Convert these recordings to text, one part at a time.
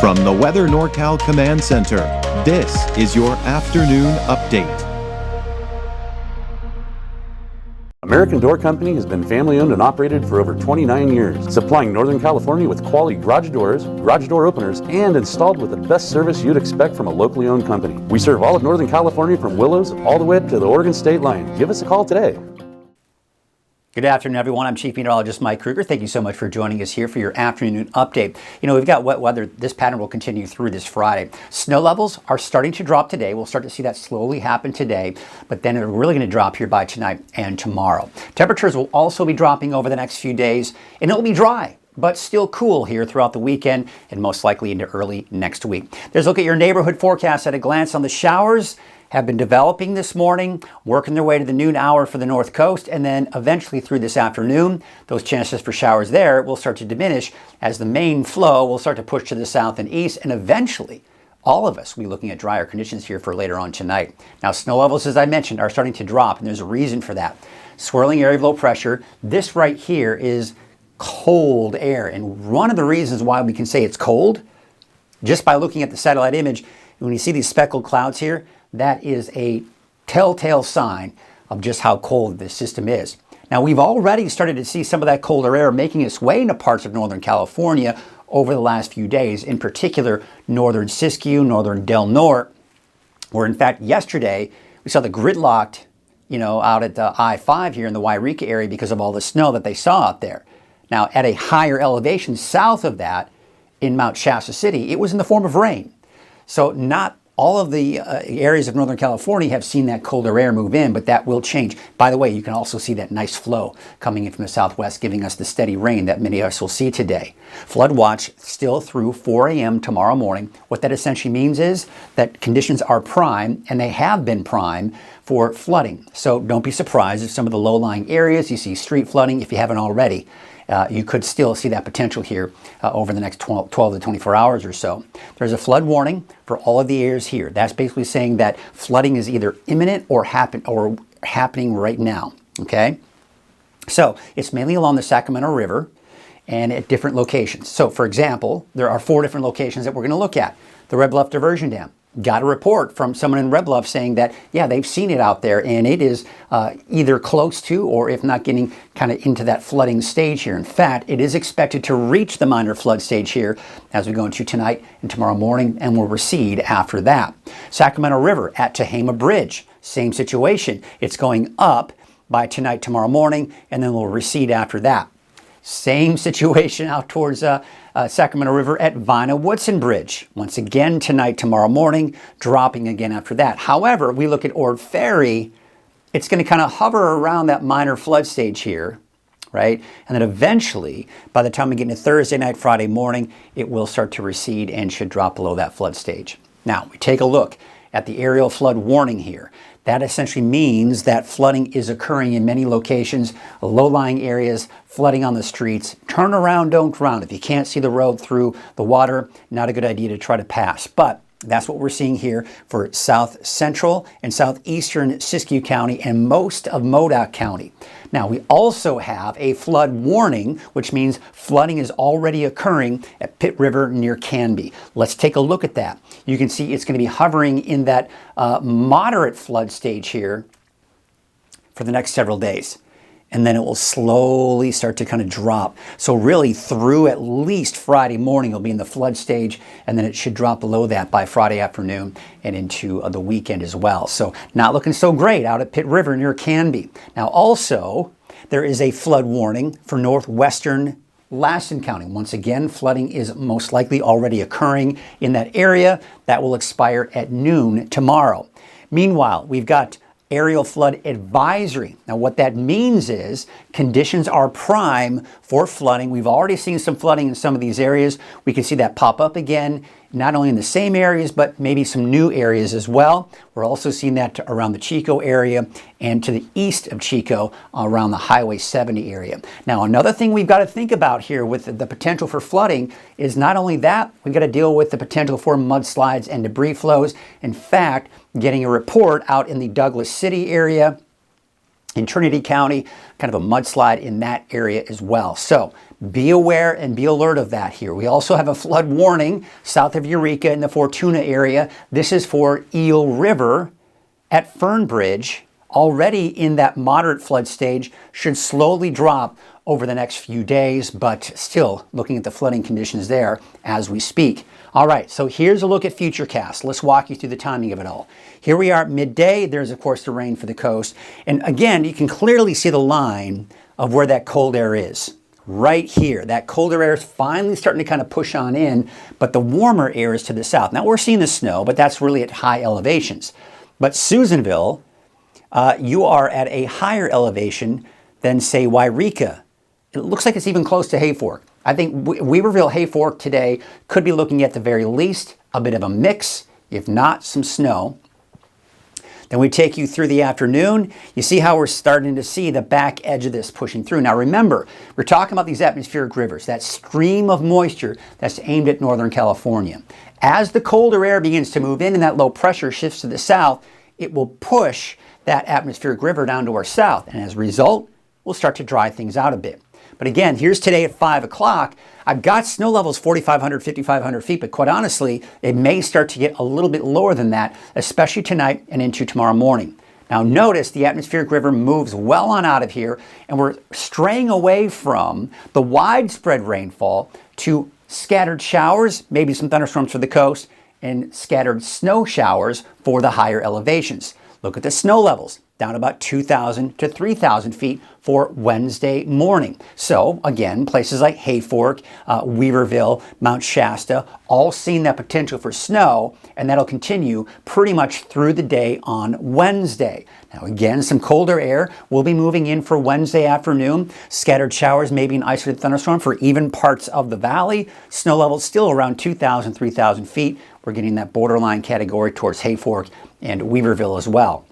From the Weather NorCal Command Center, this is your afternoon update. American Door Company has been family-owned and operated for over 29 years, supplying Northern California with quality garage doors, garage door openers, and installed with the best service you'd expect from a locally owned company. We serve all of Northern California from Willows all the way to the Oregon state line. Give us a call today. Good afternoon, everyone. I'm Chief Meteorologist Mike Krueger. Thank you so much for joining us here for your afternoon update. You know, we've got wet weather. This pattern will continue through this Friday. Snow levels are starting to drop today. We'll start to see that slowly happen today, but then it's really going to drop here by tonight and tomorrow. Temperatures will also be dropping over the next few days, and it'll be dry, but still cool here throughout the weekend and most likely into early next week. There's a look at your neighborhood forecast at a glance. On the showers have been developing this morning, working their way to the noon hour for the north coast, and then eventually through this afternoon, those chances for showers there will start to diminish as the main flow will start to push to the south and east, and eventually all of us will be looking at drier conditions here for later on tonight. Now, snow levels, as I mentioned, are starting to drop, and there's a reason for that. Swirling area of low pressure. This right here is cold air, and one of the reasons why we can say it's cold, just by looking at the satellite image, when you see these speckled clouds here, that is a telltale sign of just how cold this system is. Now, we've already started to see some of that colder air making its way into parts of Northern California over the last few days, in particular northern Siskiyou, northern Del Norte, where in fact yesterday we saw the gridlocked, out at the I-5 here in the Wairika area because of all the snow that they saw out there. Now, at a higher elevation south of that in Mount Shasta City, it was in the form of rain. So not all of the areas of Northern California have seen that colder air move in, but that will change. By the way, you can also see that nice flow coming in from the southwest, giving us the steady rain that many of us will see today. Flood watch still through 4 a.m. tomorrow morning. What that essentially means is that conditions are prime, and they have been prime for flooding. So don't be surprised if some of the low-lying areas you see street flooding, if you haven't already. You could still see that potential here over the next 12 to 24 hours or so. There's a flood warning for all of the areas here. That's basically saying that flooding is either imminent or happening right now, okay? So it's mainly along the Sacramento River and at different locations. So for example, there are 4 different locations that we're going to look at. The Red Bluff Diversion Dam. Got a report from someone in Red Bluff saying that, yeah, they've seen it out there, and it is either close to or if not getting kind of into that flooding stage here. In fact, it is expected to reach the minor flood stage here as we go into tonight and tomorrow morning, and will recede after that. Sacramento River at Tehama Bridge, same situation. It's going up by tonight, tomorrow morning, and then will recede after that. Same situation out towards Sacramento River at Vina-Woodson Bridge. Once again tonight, tomorrow morning, dropping again after that. However, we look at Ord Ferry, it's going to kind of hover around that minor flood stage here, right? And then eventually, by the time we get into Thursday night, Friday morning, it will start to recede and should drop below that flood stage. Now, we take a look at the aerial flood warning here. That essentially means that flooding is occurring in many locations, low-lying areas, flooding on the streets. Turn around, don't drown. If you can't see the road through the water, not a good idea to try to pass. But that's what we're seeing here for south central and southeastern Siskiyou County and most of Modoc County. Now, we also have a flood warning, which means flooding is already occurring at Pitt River near Canby. Let's take a look at that. You can see it's going to be hovering in that moderate flood stage here for the next several days. And then it will slowly start to kind of drop. So really through at least Friday morning, it'll be in the flood stage, and then it should drop below that by Friday afternoon and into the weekend as well. So not looking so great out at Pitt River near Canby. Now also, there is a flood warning for northwestern Lassen County. Once again, flooding is most likely already occurring in that area. That will expire at noon tomorrow. Meanwhile, we've got aerial flood advisory. Now, what that means is conditions are prime for flooding. We've already seen some flooding in some of these areas. We can see that pop up again, not only in the same areas, but maybe some new areas as well. We're also seeing that around the Chico area and to the east of Chico around the Highway 70 area. Now, another thing we've got to think about here with the potential for flooding is not only that, we've got to deal with the potential for mudslides and debris flows. In fact, getting a report out in the Douglas City area in Trinity County, kind of a mudslide in that area as well. So be aware and be alert of that here. We also have a flood warning south of Eureka in the Fortuna area. This is for Eel River at Fernbridge, already in that moderate flood stage, should slowly drop over the next few days, but still looking at the flooding conditions there as we speak. All right, so here's a look at Futurecast. Let's walk you through the timing of it all. Here we are at midday. There's, of course, the rain for the coast. And again, you can clearly see the line of where that cold air is. Right here. That colder air is finally starting to kind of push on in, but the warmer air is to the south. Now, we're seeing the snow, but that's really at high elevations. But Susanville, you are at a higher elevation than, say, Wairika. It looks like it's even close to Hayfork. I think Weaverville, Hayfork today could be looking at the very least a bit of a mix, if not some snow. Then we take you through the afternoon. You see how we're starting to see the back edge of this pushing through. Now remember, we're talking about these atmospheric rivers, that stream of moisture that's aimed at Northern California. As the colder air begins to move in and that low pressure shifts to the south, it will push that atmospheric river down to our south. And as a result, we'll start to dry things out a bit. But again, here's today at 5 o'clock. I've got snow levels 4,500, 5,500 feet, but quite honestly, it may start to get a little bit lower than that, especially tonight and into tomorrow morning. Now notice the atmospheric river moves well on out of here, and we're straying away from the widespread rainfall to scattered showers, maybe some thunderstorms for the coast, and scattered snow showers for the higher elevations. Look at the snow levels, down about 2,000 to 3,000 feet for Wednesday morning. So again, places like Hayfork, Weaverville, Mount Shasta, all seeing that potential for snow, and that'll continue pretty much through the day on Wednesday. Now again, some colder air will be moving in for Wednesday afternoon. Scattered showers, maybe an isolated thunderstorm for even parts of the valley. Snow levels still around 2,000, 3,000 feet. We're getting that borderline category towards Hayfork and Weaverville as well.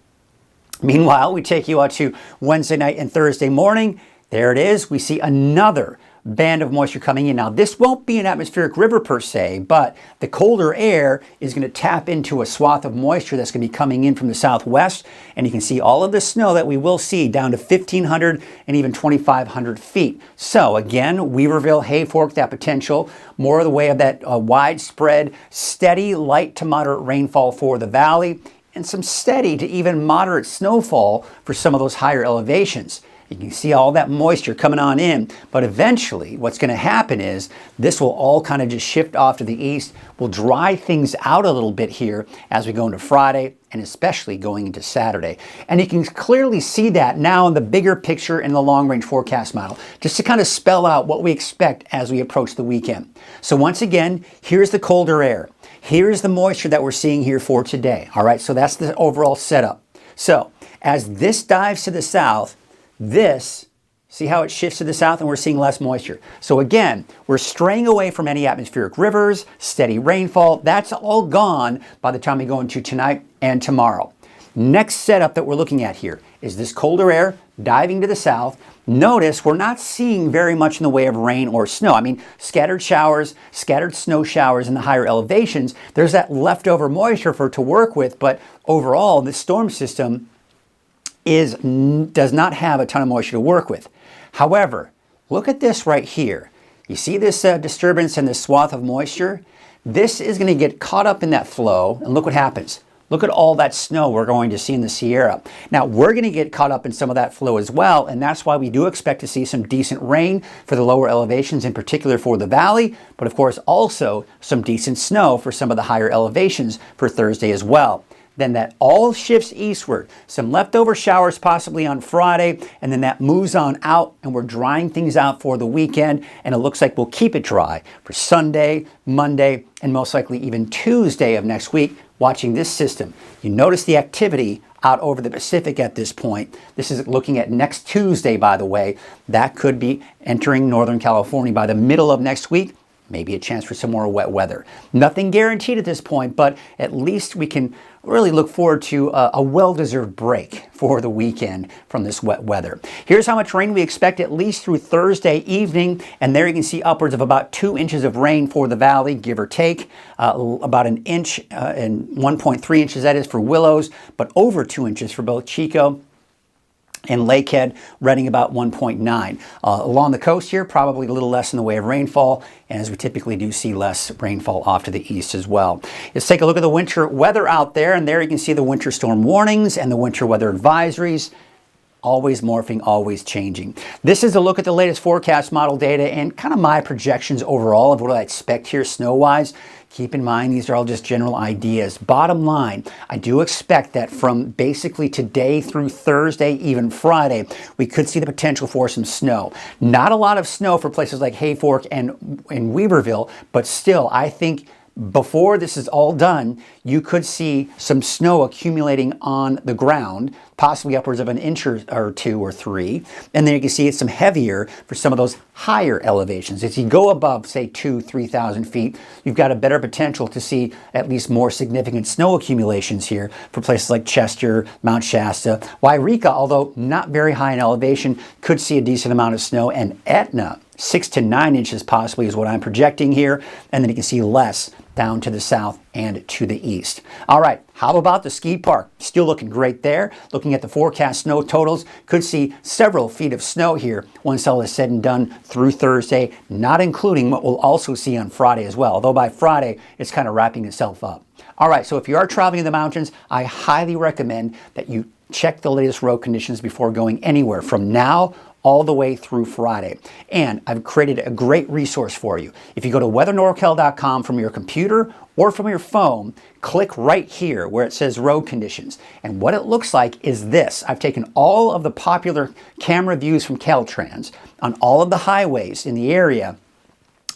Meanwhile, we take you out to Wednesday night and Thursday morning. There it is. We see another band of moisture coming in. Now, this won't be an atmospheric river per se, but the colder air is going to tap into a swath of moisture that's going to be coming in from the southwest. And you can see all of the snow that we will see down to 1,500 and even 2,500 feet. So again, Weaverville, Hayfork, that potential, more of the way of that widespread, steady, light to moderate rainfall for the valley, and some steady to even moderate snowfall for some of those higher elevations. You can see all that moisture coming on in, but eventually what's going to happen is this will all kind of just shift off to the east. We'll dry things out a little bit here as we go into Friday and especially going into Saturday. And you can clearly see that now in the bigger picture in the long-range forecast model, just to kind of spell out what we expect as we approach the weekend. So once again, here's the colder air. Here's the moisture that we're seeing here for today. All right, so that's the overall setup. So as this dives to the south, see how it shifts to the south and we're seeing less moisture. So again, we're straying away from any atmospheric rivers, steady rainfall. That's all gone by the time we go into tonight and tomorrow. Next setup that we're looking at here is this colder air diving to the south. Notice we're not seeing very much in the way of rain or snow. I mean, scattered showers, scattered snow showers in the higher elevations. There's that leftover moisture for it to work with, but overall, the storm system does not have a ton of moisture to work with. However, look at this right here. You see this disturbance and this swath of moisture? This is going to get caught up in that flow, and look what happens. Look at all that snow we're going to see in the Sierra. Now, we're going to get caught up in some of that flow as well, and that's why we do expect to see some decent rain for the lower elevations, in particular for the valley, but of course also some decent snow for some of the higher elevations for Thursday as well. Then that all shifts eastward. Some leftover showers possibly on Friday, and then that moves on out, and we're drying things out for the weekend, and it looks like we'll keep it dry for Sunday, Monday, and most likely even Tuesday of next week, watching this system. You notice the activity out over the Pacific at this point. This is looking at next Tuesday, by the way. That could be entering Northern California by the middle of next week. Maybe a chance for some more wet weather. Nothing guaranteed at this point, but at least we can really look forward to a well-deserved break for the weekend from this wet weather. Here's how much rain we expect at least through Thursday evening, and there you can see upwards of about 2 inches of rain for the valley, give or take. About an inch and 1.3 inches, that is for Willows, but over 2 inches for both Chico and Lakehead running about 1.9. Along the coast here, probably a little less in the way of rainfall, and as we typically do see less rainfall off to the east as well. Let's take a look at the winter weather out there, and there you can see the winter storm warnings and the winter weather advisories. Always morphing, always changing. This is a look at the latest forecast model data and kind of my projections overall of what I expect here snow-wise. Keep in mind, these are all just general ideas. Bottom line, I do expect that from basically today through Thursday, even Friday, we could see the potential for some snow. Not a lot of snow for places like Hayfork and Weaverville, but still, I think before this is all done, you could see some snow accumulating on the ground, possibly upwards of an inch or two or three. And then you can see it's some heavier for some of those higher elevations. As you go above, say, 3,000 feet, you've got a better potential to see at least more significant snow accumulations here for places like Chester, Mount Shasta. Wairika, although not very high in elevation, could see a decent amount of snow. And Etna, 6 to 9 inches possibly is what I'm projecting here. And then you can see less down to the south and to the east. All right, how about the ski park? Still looking great there. Looking at the forecast snow totals, could see several feet of snow here once all is said and done through Thursday, not including what we'll also see on Friday as well, although by Friday it's kind of wrapping itself up. All right, so if you are traveling in the mountains, I highly recommend that you check the latest road conditions before going anywhere from now all the way through Friday. And I've created a great resource for you. If you go to weathernorcal.com from your computer or from your phone, click right here where it says road conditions. And what it looks like is this. I've taken all of the popular camera views from Caltrans on all of the highways in the area,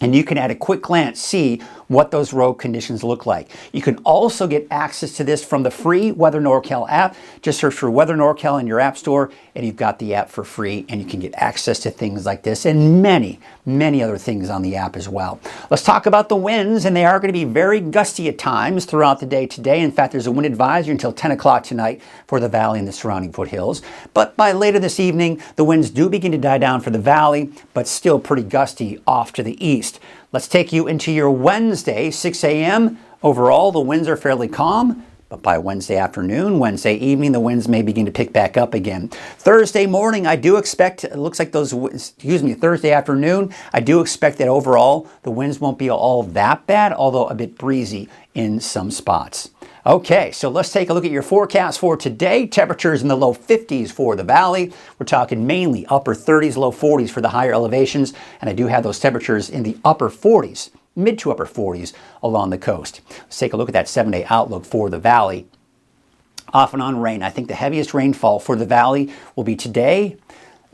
and you can at a quick glance see what those road conditions look like. You can also get access to this from the free Weather NorCal app. Just search for Weather NorCal in your app store and you've got the app for free, and you can get access to things like this and many, many other things on the app as well. Let's talk about the winds, and they are going to be very gusty at times throughout the day today. In fact, there's a wind advisory until 10 o'clock tonight for the valley and the surrounding foothills. But by later this evening, the winds do begin to die down for the valley, but still pretty gusty off to the east. Let's take you into your Wednesday, 6 a.m. Overall, the winds are fairly calm, but by Wednesday afternoon, Wednesday evening, the winds may begin to pick back up again. Thursday morning, I do expect, it looks like Thursday afternoon, I do expect that overall, the winds won't be all that bad, although a bit breezy in some spots. Okay, so let's take a look at your forecast for today. Temperatures in the low 50s for the valley. We're talking mainly upper 30s, low 40s for the higher elevations, and I do have those temperatures in the upper 40s, mid to upper 40s along the coast. Let's take a look at that 7-day outlook for the valley. Off and on rain. I think the heaviest rainfall for the valley will be today.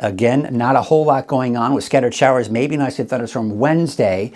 Again, not a whole lot going on with scattered showers, maybe an isolated thunderstorm Wednesday.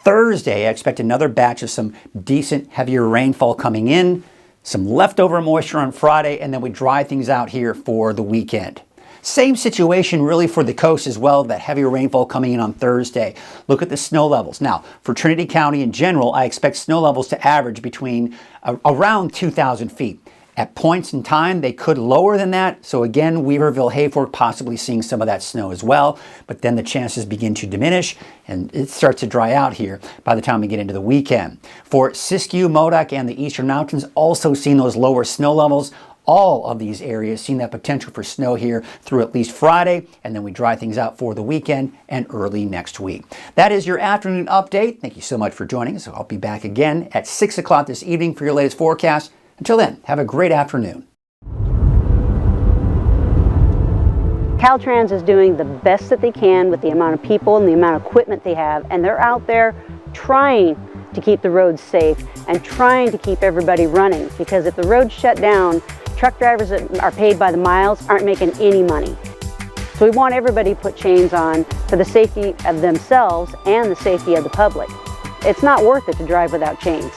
Thursday, I expect another batch of some decent, heavier rainfall coming in, some leftover moisture on Friday, and then we dry things out here for the weekend. Same situation really for the coast as well, that heavier rainfall coming in on Thursday. Look at the snow levels. Now, for Trinity County in general, I expect snow levels to average between around 2,000 feet. At points in time, they could lower than that. So again, Weaverville, Hayfork possibly seeing some of that snow as well. But then the chances begin to diminish and it starts to dry out here by the time we get into the weekend. For Siskiyou, Modoc, and the Eastern Mountains, also seeing those lower snow levels. All of these areas seeing that potential for snow here through at least Friday, and then we dry things out for the weekend and early next week. That is your afternoon update. Thank you so much for joining us. I'll be back again at 6 o'clock this evening for your latest forecast. Until then, have a great afternoon. Caltrans is doing the best that they can with the amount of people and the amount of equipment they have, and they're out there trying to keep the roads safe and trying to keep everybody running, because if the roads shut down, truck drivers that are paid by the miles aren't making any money. So we want everybody to put chains on for the safety of themselves and the safety of the public. It's not worth it to drive without chains.